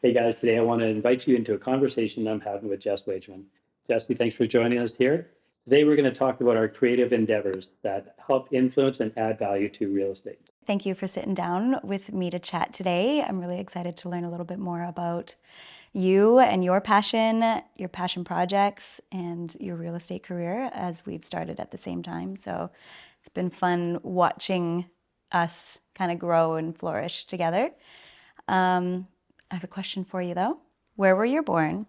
Hey guys, today I want to invite you into a conversation I'm having with Jess Wageman. Jesse, thanks for joining us here. Today we're going to talk about our creative endeavors that help influence and add value to real estate. Thank you for sitting down with me to chat today. I'm really excited to learn a little bit more about you and your passion projects, and your real estate career as we've started at the same time. So it's been fun watching us kind of grow and flourish together. I have a question for you though. Where were you born?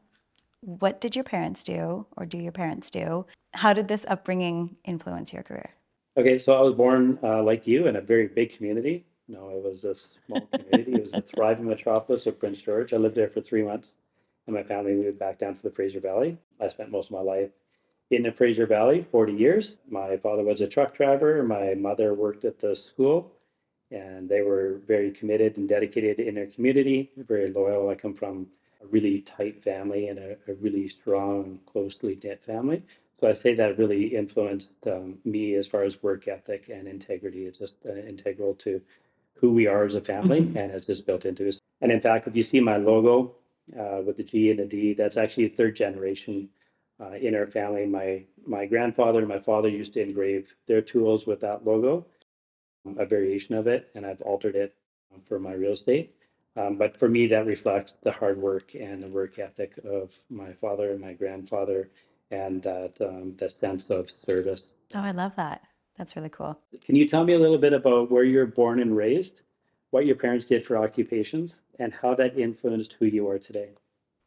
What did your parents do, or do your parents do? How did this upbringing influence your career? Okay, so I was born like you in a very big community. No, it was a small community. It was a thriving metropolis of Prince George. I lived there for 3 months, and my family moved back down to the Fraser Valley. I spent most of my life in the Fraser Valley, 40 years. My father was a truck driver. My mother worked at the school, and they were very committed and dedicated in their community, very loyal. I come from a really tight family and a really strong, closely knit family. So I say that really influenced me as far as work ethic and integrity. It's just integral to who we are as a family, and it's just built into us. And in fact, if you see my logo with the G and the D, that's actually third generation in our family. My grandfather and my father used to engrave their tools with that logo, a variation of it, and I've altered it for my real estate. But for me, that reflects the hard work and the work ethic of my father and my grandfather, and that the sense of service. Oh, I love that. That's really cool. Can you tell me a little bit about where you're born and raised, what your parents did for occupations, and how that influenced who you are today?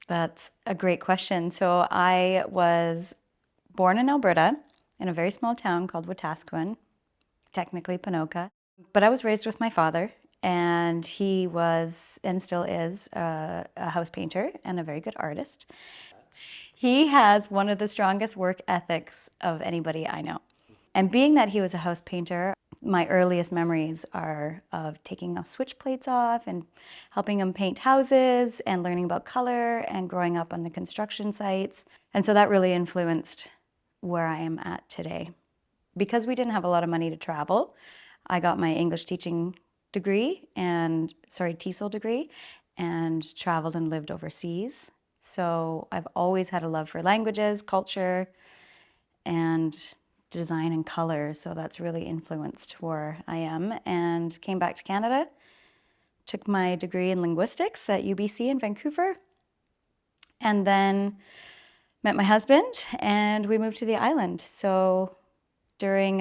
That's a great question. So I was born in Alberta in a very small town called Wetaskiwin, technically Ponoka. But I was raised with my father, and he was and still is a house painter and a very good artist. He has one of the strongest work ethics of anybody I know. And being that he was a house painter, my earliest memories are of taking switch plates off and helping him paint houses and learning about color and growing up on the construction sites. And so that really influenced where I am at today. Because we didn't have a lot of money to travel, I got my English teaching degree TESOL degree, and traveled and lived overseas. So I've always had a love for languages, culture, and design and color. So that's really influenced where I am. And came back to Canada, took my degree in linguistics at UBC in Vancouver, and then met my husband and we moved to the island. So during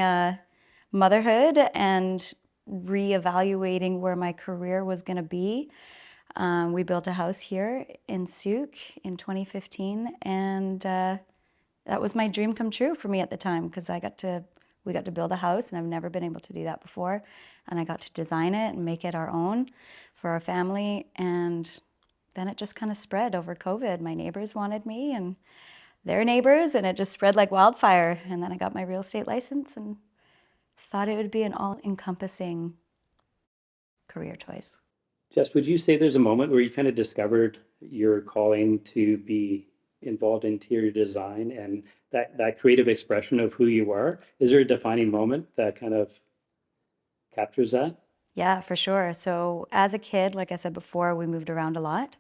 motherhood and reevaluating where my career was going to be, we built a house here in Souk in 2015, and that was my dream come true for me at the time, because we got to build a house, and I've never been able to do that before, and I got to design it and make it our own for our family. And then it just kind of spread over COVID. My neighbors wanted me and their neighbors, and it just spread like wildfire. And then I got my real estate license and thought it would be an all-encompassing career choice. Jess, would you say there's a moment where you kind of discovered your calling to be involved in interior design and that creative expression of who you are? Is there a defining moment that kind of captures that? Yeah, for sure. So as a kid, like I said before, we moved around a lot,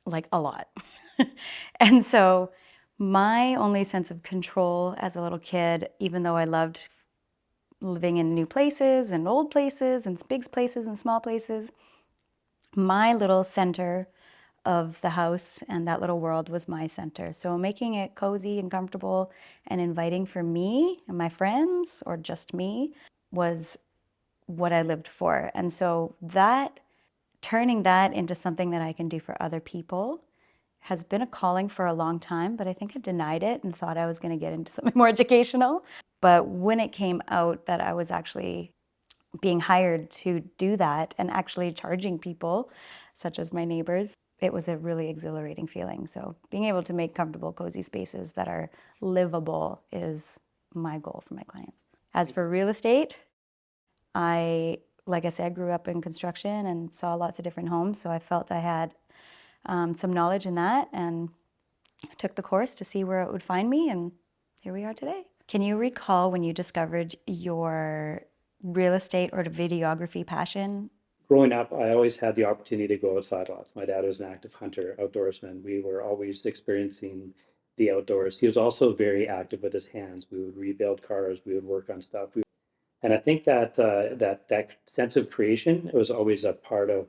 like a lot. And so my only sense of control as a little kid, even though I loved living in new places and old places and big places and small places, my little center of the house and that little world was my center. So making it cozy and comfortable and inviting for me and my friends, or just me, was what I lived for. And so that turning that into something that I can do for other people has been a calling for a long time, but I think I denied it and thought I was going to get into something more educational. But when it came out that I was actually being hired to do that and actually charging people, such as my neighbors, it was a really exhilarating feeling. So being able to make comfortable, cozy spaces that are livable is my goal for my clients. As for real estate, like I said, grew up in construction and saw lots of different homes. So I felt I had some knowledge in that, and took the course to see where it would find me. And here we are today. Can you recall when you discovered your real estate or videography passion? growing up, I always had the opportunity to go outside lots. My dad was an active hunter, outdoorsman. We were always experiencing the outdoors. He was also very active with his hands. We would rebuild cars, we would work on stuff. And I think that that sense of creation was always a part of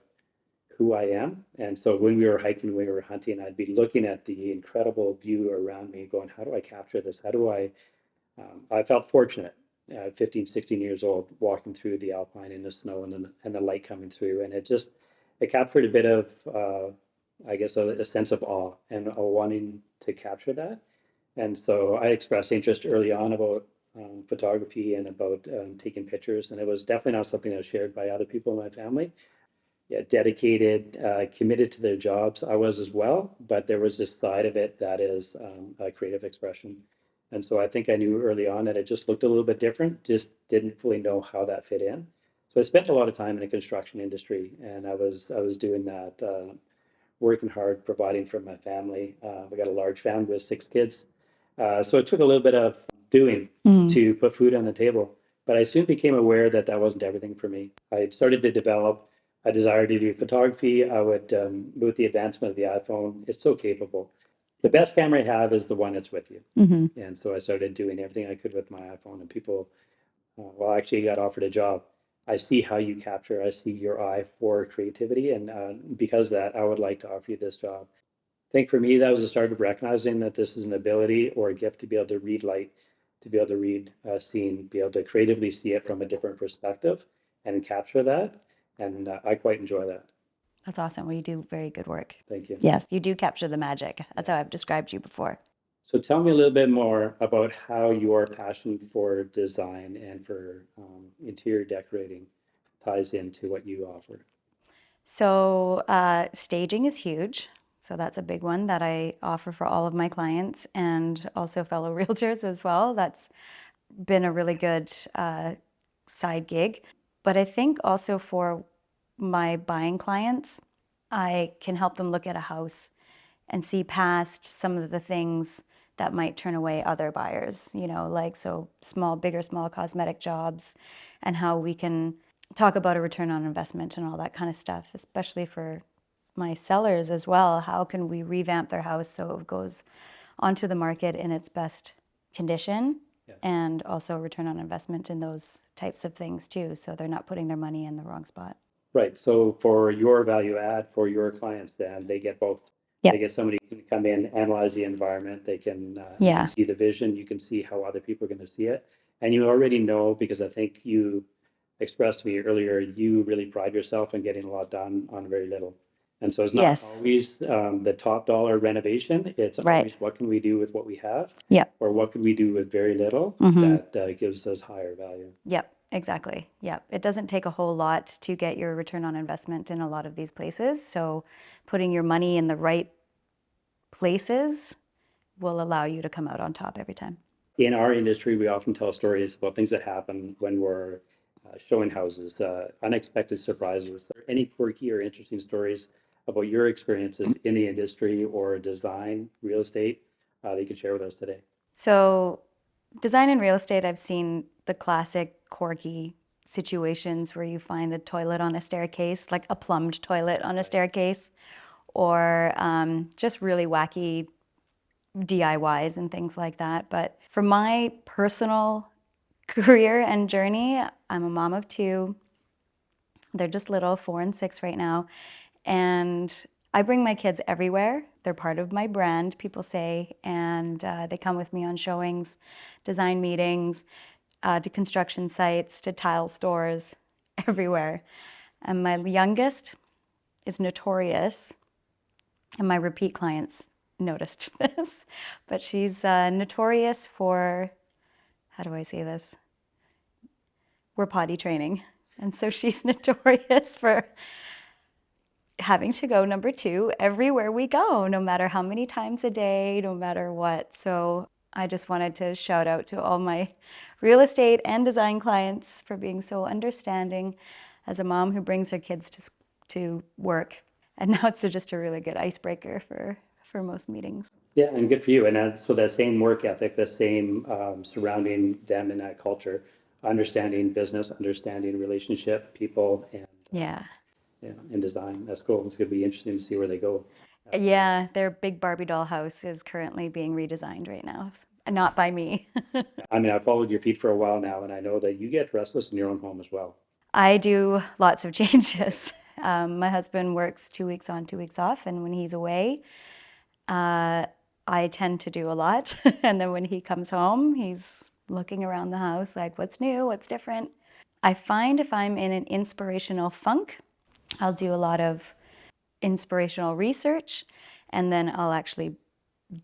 who I am. And so when we were hiking, we were hunting, I'd be looking at the incredible view around me, going, how do I capture this? How do I felt fortunate, 15, 16 years old, walking through the Alpine in the snow and the light coming through. And it captured a bit of, I guess, a sense of awe and a wanting to capture that. And so I expressed interest early on about photography and about taking pictures. And it was definitely not something that was shared by other people in my family. Yeah, dedicated, committed to their jobs. I was as well, but there was this side of it that is a creative expression. And so I think I knew early on that it just looked a little bit different, just didn't fully know how that fit in. So I spent a lot of time in the construction industry, and I was doing that, working hard, providing for my family. We got a large family with 6 kids. So it took a little bit of doing to put food on the table. But I soon became aware that that wasn't everything for me. I had started to develop a desire to do photography. I would, with the advancement of the iPhone, it's so capable. The best camera I have is the one that's with you. And so I started doing everything I could with my iPhone, and people, well, actually got offered a job. I see how you capture, I see your eye for creativity. And because of that, I would like to offer you this job. I think for me, that was the start of recognizing that this is an ability or a gift to be able to read light, to be able to read a scene, be able to creatively see it from a different perspective and capture that. And I quite enjoy that. That's awesome. Well, you do very good work. Thank you. Yes, you do capture the magic. That's how I've described you before. So tell me a little bit more about how your passion for design and for interior decorating ties into what you offer. So, staging is huge. So, that's a big one that I offer for all of my clients and also fellow realtors as well. That's been a really good side gig. But I think also for my buying clients, I can help them look at a house and see past some of the things that might turn away other buyers, like so bigger, small cosmetic jobs, and how we can talk about a return on investment and all that kind of stuff, especially for my sellers as well. How can we revamp their house so it goes onto the market in its best condition? Yeah. And also return on investment in those types of things too, so they're not putting their money in the wrong spot. Right. So for your value add for your clients, then they get both. Yep. They get somebody who can come in, analyze the environment. They can Yeah. see the vision. You can see how other people are going to see it. And you already know, because I think you expressed to me earlier, you really pride yourself in getting a lot done on very little. And so it's not Yes. always the top dollar renovation. It's Right. always what can we do with what we have, Yep. or what can we do with very little that gives us higher value. Yep, exactly. Yep. It doesn't take a whole lot to get your return on investment in a lot of these places. So putting your money in the right places will allow you to come out on top every time. In our industry, we often tell stories about things that happen when we're showing houses, unexpected surprises. Are there any quirky or interesting stories about your experiences in the industry or design, real estate that you could share with us today? So, design and real estate, I've seen the classic quirky situations where you find a toilet on a staircase, like a plumbed toilet on a staircase, or just really wacky DIYs and things like that. But for my personal career and journey, I'm a mom of 2. They're just little, 4 and 6 right now. And I bring my kids everywhere. They're part of my brand, people say, and they come with me on showings, design meetings, to construction sites, to tile stores, everywhere. And my youngest is notorious, and my repeat clients noticed this, but she's notorious for, how do I say this? We're potty training. And so she's notorious for having to go number 2 everywhere we go, no matter how many times a day, no matter what. So I just wanted to shout out to all my real estate and design clients for being so understanding as a mom who brings her kids to work. And now it's just a really good icebreaker for most meetings. Yeah, and good for you. And so that same work ethic, the same surrounding them in that culture, understanding business, understanding relationship, people, and Yeah. yeah, in design. That's cool. It's going to be interesting to see where they go. Yeah, their big Barbie doll house is currently being redesigned right now. Not by me. I mean, I've followed your feed for a while now, and I know that you get restless in your own home as well. I do lots of changes. My husband works 2 weeks on, 2 weeks off, and when he's away, I tend to do a lot. And then when he comes home, he's looking around the house like, what's new? What's different? I find if I'm in an inspirational funk, I'll do a lot of inspirational research, and then I'll actually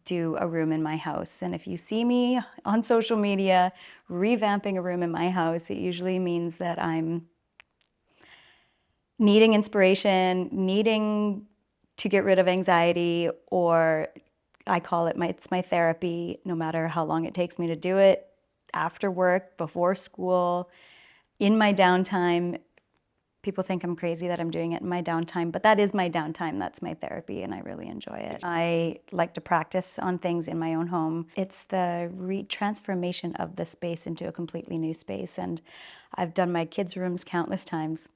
do a room in my house. And if you see me on social media revamping a room in my house, it usually means that I'm needing inspiration, needing to get rid of anxiety, or I call it it's my therapy, no matter how long it takes me to do it, after work, before school, in my downtime. People think I'm crazy that I'm doing it in my downtime, but that is my downtime. That's my therapy, and I really enjoy it. I like to practice on things in my own home. It's the transformation of the space into a completely new space, and I've done my kids' rooms countless times,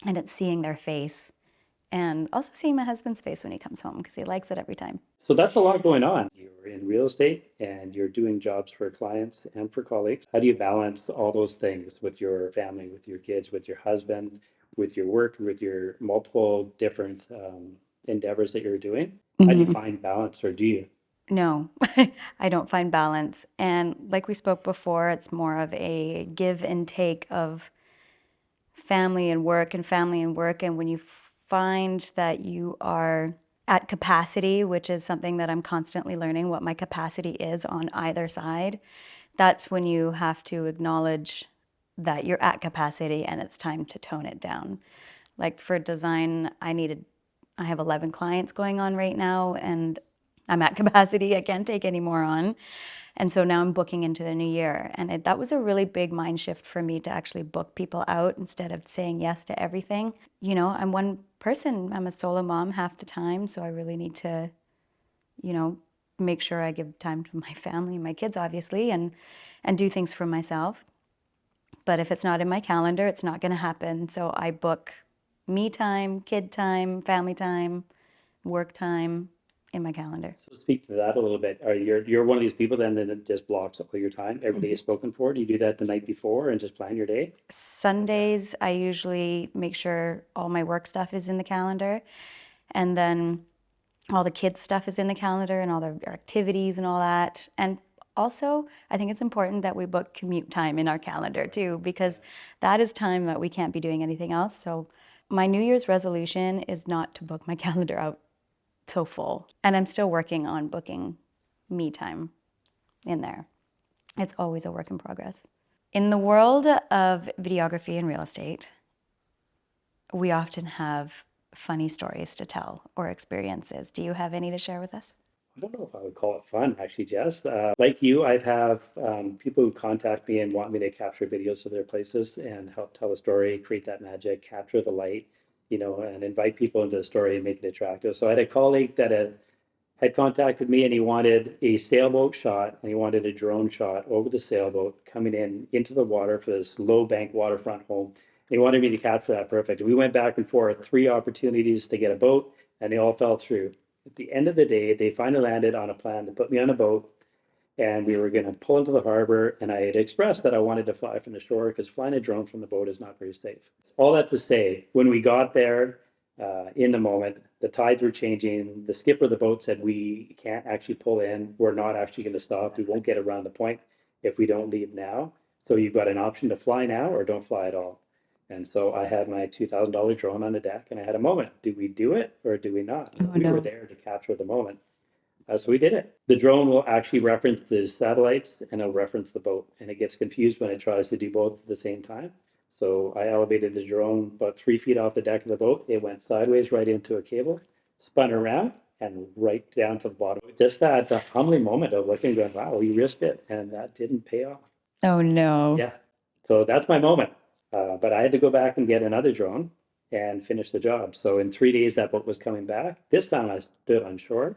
and it's seeing their face and also seeing my husband's face when he comes home because he likes it every time. So that's a lot going on. You're in real estate and you're doing jobs for clients and for colleagues. How do you balance all those things with your family, with your kids, with your husband, with your work, with your multiple different endeavors that you're doing? How do you find balance, or do you? No, I don't find balance. And like we spoke before, it's more of a give and take of family and work and family and work. And when you find that you are at capacity, which is something that I'm constantly learning what my capacity is on either side, that's when you have to acknowledge that you're at capacity and it's time to tone it down. Like for design, I have 11 clients going on right now, and I'm at capacity. I can't take any more on. And so now I'm booking into the new year. And that was a really big mind shift for me to actually book people out instead of saying yes to everything. You know, I'm one person, I'm a solo mom half the time. So I really need to, you know, make sure I give time to my family and my kids, obviously, and do things for myself. But if it's not in my calendar, it's not going to happen. So I book me time, kid time, family time, work time in my calendar. So speak to that a little bit. Are you're one of these people then that just blocks all your time? Every day is spoken for. Do you do that the night before and just plan your day? Sundays, I usually make sure all my work stuff is in the calendar. And then all the kids' stuff is in the calendar and all their activities and all that. And also, I think it's important that we book commute time in our calendar too, because that is time that we can't be doing anything else. So my New Year's resolution is not to book my calendar out so full. And I'm still working on booking me time in there. It's always a work in progress. In the world of videography and real estate, we often have funny stories to tell or experiences. Do you have any to share with us? I don't know if I would call it fun, actually, Jess. Like you, I've have people who contact me and want me to capture videos of their places and help tell a story, create that magic, capture the light, and invite people into the story and make it attractive. So I had a colleague that had contacted me and he wanted a sailboat shot and he wanted a drone shot over the sailboat coming in into the water for this low bank waterfront home. And he wanted me to capture that perfect. We went back and forth, 3 opportunities to get a boat, and they all fell through. At the end of the day, they finally landed on a plan to put me on a boat and we were going to pull into the harbor. And I had expressed that I wanted to fly from the shore because flying a drone from the boat is not very safe. All that to say, when we got there, in the moment, the tides were changing. The skipper of the boat said, "We can't actually pull in. We're not actually going to stop. We won't get around the point if we don't leave now. So you've got an option to fly now or don't fly at all." And so I had my $2,000 drone on the deck and I had a moment. Do we do it or do we not? Oh, We were no. there to capture the moment. So we did it. The drone will actually reference the satellites and it'll reference the boat. And it gets confused when it tries to do both at the same time. So I elevated the drone about 3 feet off the deck of the boat. It went sideways right into a cable, spun around and right down to the bottom. Just that humbling moment of looking and going, wow, we risked it. And that didn't pay off. Oh, no. Yeah. So that's my moment. But I had to go back and get another drone and finish the job. So in 3 days, that boat was coming back. This time I stood on shore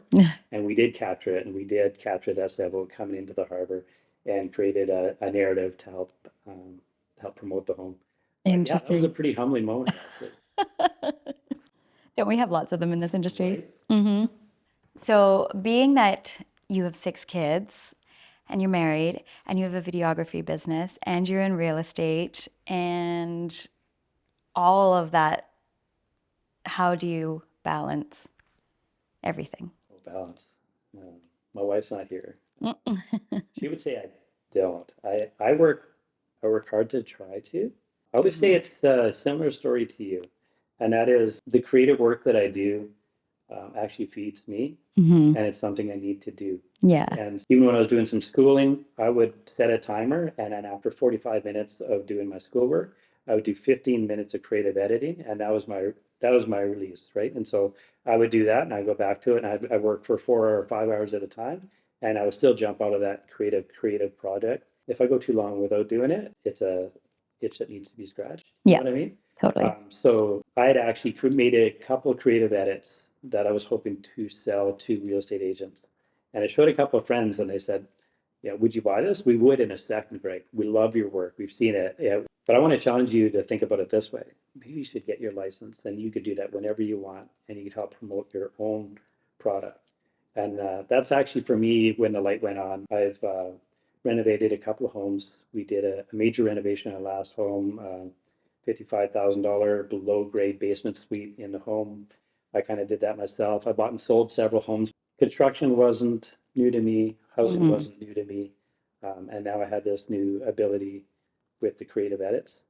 and we did capture it. And we did capture that sailboat coming into the harbor and created a narrative to help promote the home. But yeah, that was a Interesting. pretty humbling moment, actually. Don't we have lots of them in this industry? Right? So, being that you have 6 kids and you're married and you have a videography business and you're in real estate and all of that, how do you balance everything? Oh, balance. My wife's not here. She would say I don't. I work hard to try to. I would say it's a similar story to you, and that is the creative work that I do actually feeds me, and it's something I need to do. Yeah. And even when I was doing some schooling, I would set a timer, and then after 45 minutes of doing my schoolwork, I would do 15 minutes of creative editing, and that was my release, right? And so I would do that, and I go back to it, and I work for 4 or 5 hours at a time, and I would still jump out of that creative project. If I go too long without doing it, it's a itch that needs to be scratched. You Yeah, know what I mean? totally. So I had actually made a couple creative edits that I was hoping to sell to real estate agents. And I showed a couple of friends and they said, yeah, would you buy this? We would in a second, Greg. We love your work. We've seen it. Yeah. But I want to challenge you to think about it this way. Maybe you should get your license and you could do that whenever you want and you could help promote your own product. And that's actually for me when the light went on. I've renovated a couple of homes. We did a major renovation in our last home, $55,000 below grade basement suite in the home. I kind of did that myself. I bought and sold several homes. Construction wasn't new to me, housing wasn't new to me. And now I had this new ability with the creative edits.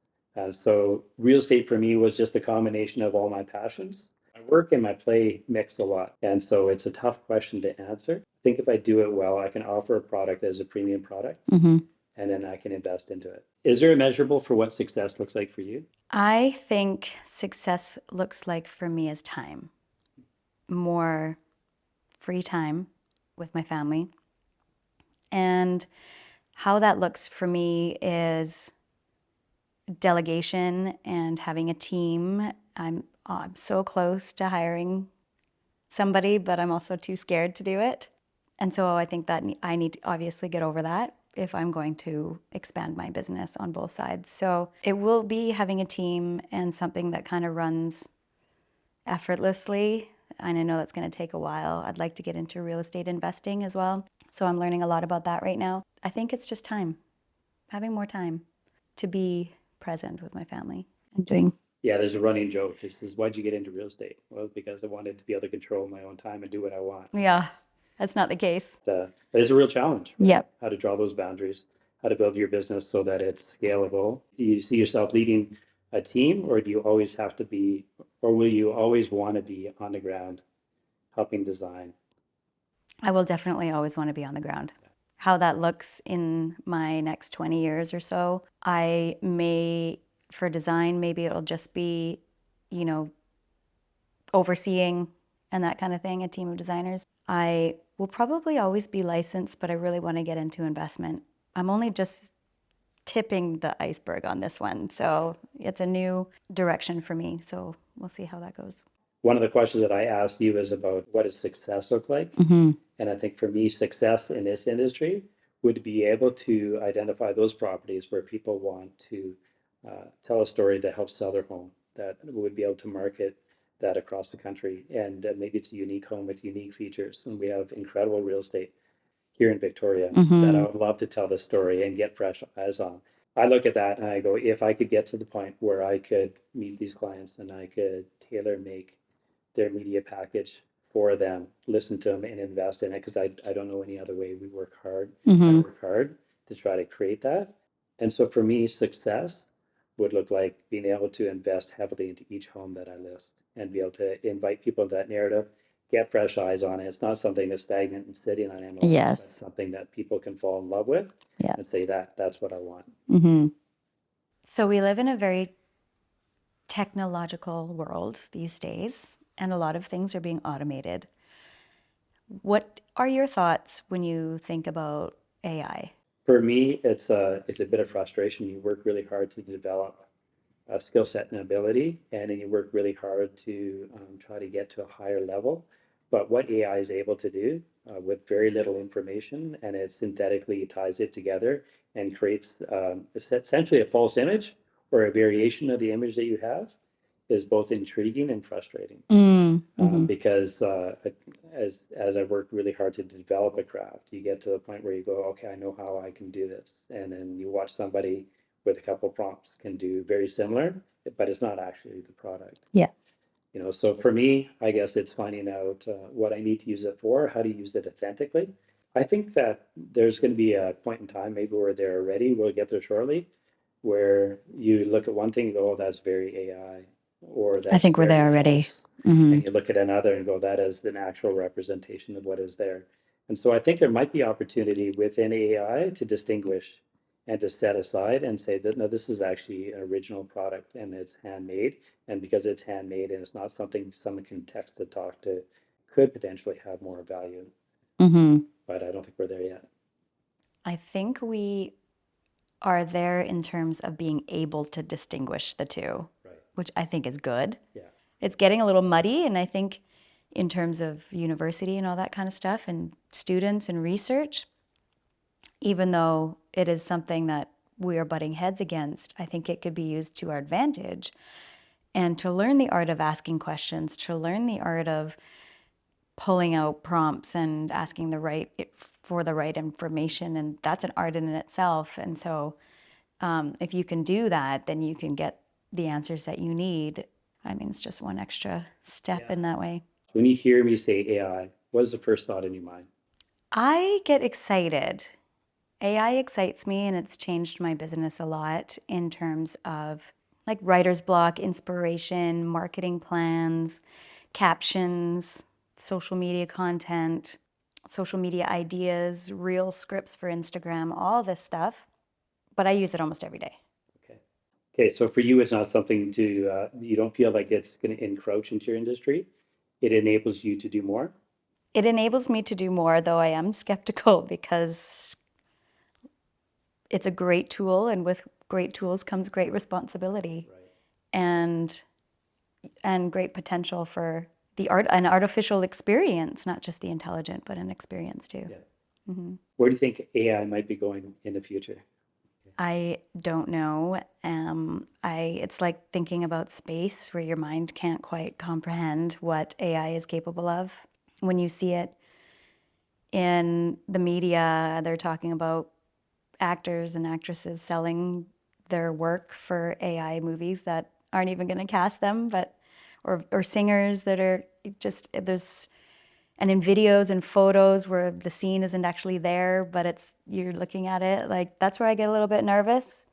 So real estate for me was just a combination of all my passions. My work and my play mix a lot. And so it's a tough question to answer. I think if I do it well, I can offer a product as a premium product and then I can invest into it. Is there a measurable for what success looks like for you? I think success looks like for me is time, more free time with my family. And how that looks for me is delegation and having a team. I'm so close to hiring somebody, but I'm also too scared to do it. And so I think that I need to obviously get over that if I'm going to expand my business on both sides. So it will be having a team and something that kind of runs effortlessly. And I know that's going to take a while. I'd like to get into real estate investing as well. So I'm learning a lot about that right now. I think it's just time, having more time to be present with my family and doing. Yeah, there's a running joke. This is why'd you get into real estate? Well, because I wanted to be able to control my own time and do what I want. Yeah, that's not the case. But it's a real challenge, right? Yep. How to draw those boundaries, how to build your business so that it's scalable. Do you see yourself leading a team, or do you always have to be, or will you always want to be on the ground helping design? I will definitely always want to be on the ground. How that looks in my next 20 years or so, I may, for design, maybe it'll just be, you know, overseeing and that kind of thing, a team of designers. I will probably always be licensed, but I really want to get into investment. I'm only just tipping the iceberg on this one. So it's a new direction for me. So we'll see how that goes. One of the questions that I asked you is about what does success look like? And I think for me, success in this industry would be able to identify those properties where people want to tell a story that helps sell their home, that would be able to market that across the country. And maybe it's a unique home with unique features. And we have incredible real estate here in Victoria that I would love to tell the story and get fresh eyes on. I look at that and I go, if I could get to the point where I could meet these clients and I could tailor make their media package for them, listen to them and invest in it because I don't know any other way. We work hard. I work hard to try to create that. And so for me, success would look like being able to invest heavily into each home that I list and be able to invite people into that narrative, get fresh eyes on it. It's not something that's stagnant and sitting on MLS, but Yes. something that people can fall in love with Yeah. and say that's what I want. So we live in a very technological world these days, and a lot of things are being automated. What are your thoughts when you think about AI? For me, it's a bit of frustration. You work really hard to develop a skill set and ability, and then you work really hard to try to get to a higher level. But what AI is able to do with very little information, and it synthetically ties it together and creates essentially a false image or a variation of the image that you have, is both intriguing and frustrating. Because as I worked really hard to develop a craft, you get to the point where you go, okay, I know how I can do this. And then you watch somebody with a couple prompts can do very similar, but it's not actually the product. Yeah. So for me, I guess it's finding out what I need to use it for, how to use it authentically. I think that there's going to be a point in time, maybe where they're ready, we'll get there shortly, where you look at one thing and go, oh, that's very AI, or I that's think we're very there already. false. And you look at another and go, that is the actual representation of what is there. And so I think there might be opportunity within AI to distinguish and to set aside and say that, no, this is actually an original product and it's handmade. And because it's handmade and it's not something someone can text to talk to, could potentially have more value. But I don't think we're there yet. I think we are there in terms of being able to distinguish the two, Right. which I think is good. Yeah. It's getting a little muddy, and I think in terms of university and all that kind of stuff and students and research, even though it is something that we are butting heads against, I think it could be used to our advantage. And to learn the art of asking questions, to learn the art of pulling out prompts and asking for the right information, and that's an art in itself. And so if you can do that, then you can get the answers that you need. I mean, it's just one extra step in that way. When you hear me say AI, what is the first thought in your mind? I get excited. AI excites me, and it's changed my business a lot in terms of like writer's block, inspiration, marketing plans, captions, social media content, social media ideas, reel scripts for Instagram, all this stuff. But I use it almost every day. Okay, so for you, it's not something to, you don't feel like it's going to encroach into your industry. It enables you to do more. It enables me to do more, though I am skeptical because it's a great tool, and with great tools comes great responsibility. Right. And great potential for an artificial experience, not just the intelligent, but an experience too. Yeah. Where do you think AI might be going in the future? I don't know. It's like thinking about space, where your mind can't quite comprehend what AI is capable of. When you see it in the media, they're talking about actors and actresses selling their work for AI movies that aren't even going to cast them, or singers that are just and in videos and photos where the scene isn't actually there, but you're looking at it. Like, that's where I get a little bit nervous.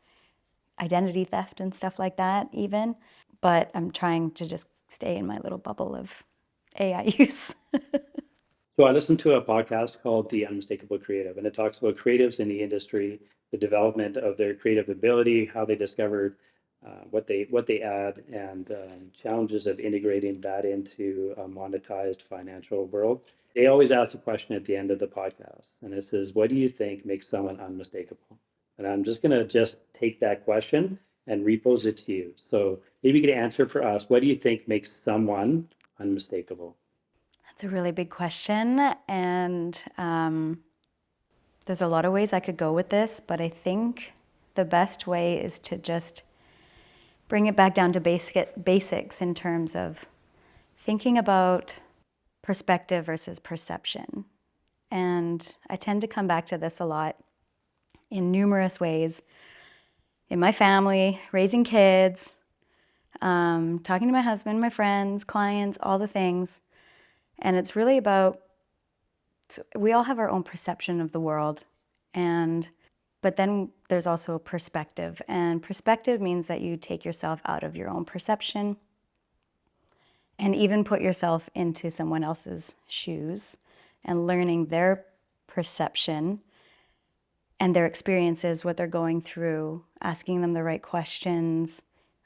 Identity theft and stuff like that, even. But I'm trying to just stay in my little bubble of AI use. So I listened to a podcast called The Unmistakable Creative, and it talks about creatives in the industry, the development of their creative ability, how they discovered what they add, and challenges of integrating that into a monetized financial world. They always ask a question at the end of the podcast, and it says, "What do you think makes someone unmistakable?" And I'm just going to take that question and repose it to you. So maybe you could answer for us. What do you think makes someone unmistakable? It's a really big question, and there's a lot of ways I could go with this, but I think the best way is to just bring it back down to basics in terms of thinking about perspective versus perception. And I tend to come back to this a lot in numerous ways. In my family, raising kids, talking to my husband, my friends, clients, all the things. And it's really about, we all have our own perception of the world. But then there's also perspective. And perspective means that you take yourself out of your own perception and even put yourself into someone else's shoes and learning their perception and their experiences, what they're going through, asking them the right questions,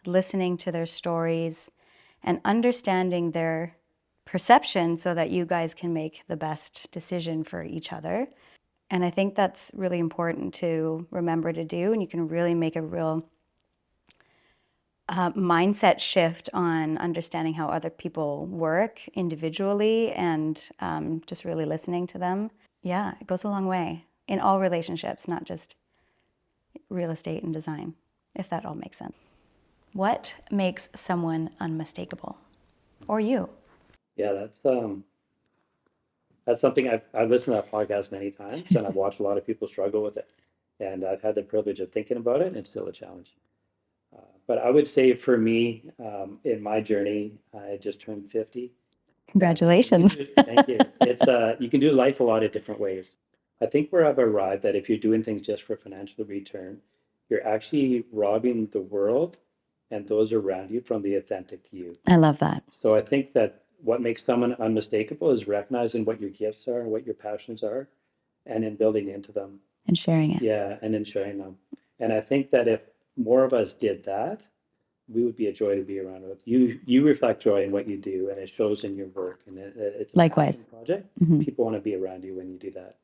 listening to their stories, and understanding their perception so that you guys can make the best decision for each other. And I think that's really important to remember to do, and you can really make a real mindset shift on understanding how other people work individually and just really listening to them. Yeah, it goes a long way in all relationships, not just real estate and design, if that all makes sense. What makes someone unmistakable? Or you? Yeah, that's something I've listened to that podcast many times, and I've watched a lot of people struggle with it. And I've had the privilege of thinking about it, and it's still a challenge. But I would say for me, in my journey, I just turned 50. Congratulations. Thank you. It's you can do life a lot of different ways. I think where I've arrived that if you're doing things just for financial return, you're actually robbing the world and those around you from the authentic you. I love that. So I think that what makes someone unmistakable is recognizing what your gifts are and what your passions are, and in building into them. And sharing it. Yeah, and in sharing them. And I think that if more of us did that, we would be a joy to be around with. You reflect joy in what you do, and it shows in your work. And it's a Likewise. passion project. Mm-hmm. People want to be around you when you do that.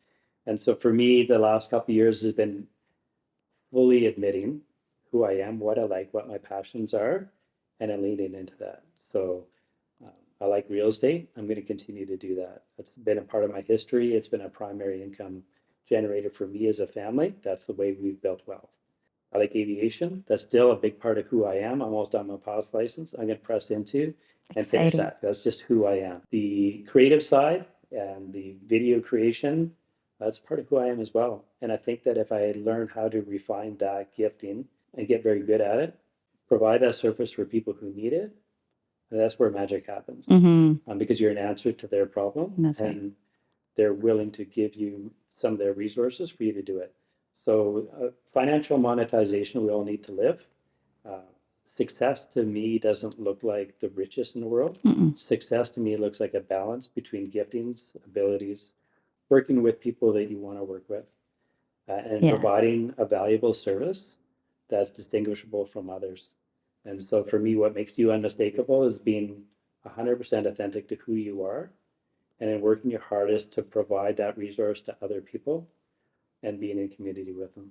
And so for me, the last couple of years has been fully admitting who I am, what I like, what my passions are, and then leaning into that. So I like real estate. I'm going to continue to do that. That's been a part of my history. It's been a primary income generator for me as a family. That's the way we've built wealth. I like aviation. That's still a big part of who I am. I'm almost done my pilot's license. I'm going to press into and finish that. That's just who I am. The creative side and the video creation, that's part of who I am as well. And I think that if I learn how to refine that gifting and get very good at it, provide that service for people who need it, that's where magic happens. Mm-hmm. Because you're an answer to their problem. That's right. And they're willing to give you some of their resources for you to do it. So financial monetization, we all need to live. Success to me doesn't look like the richest in the world. Mm-mm. Success to me looks like a balance between giftings, abilities, working with people that you want to work with, and providing a valuable service that's distinguishable from others. And so for me, what makes you unmistakable is being 100% authentic to who you are, and then working your hardest to provide that resource to other people and being in community with them.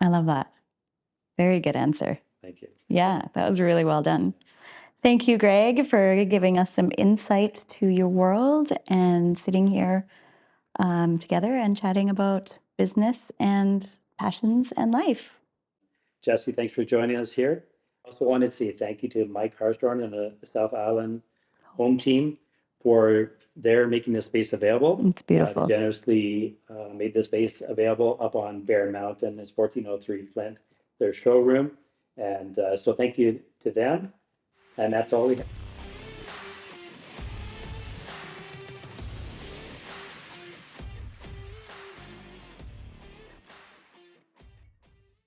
I love that. Very good answer. Thank you. Yeah, that was really well done. Thank you, Greg, for giving us some insight to your world and sitting here together and chatting about business and passions and life. Jesse, thanks for joining us here. I also wanted to say thank you to Mike Harshorn and the South Island home team for their making this space available. It's beautiful. They generously made this space available up on Bear Mountain. It's 1403 Flint, their showroom. And so thank you to them. And that's all we have.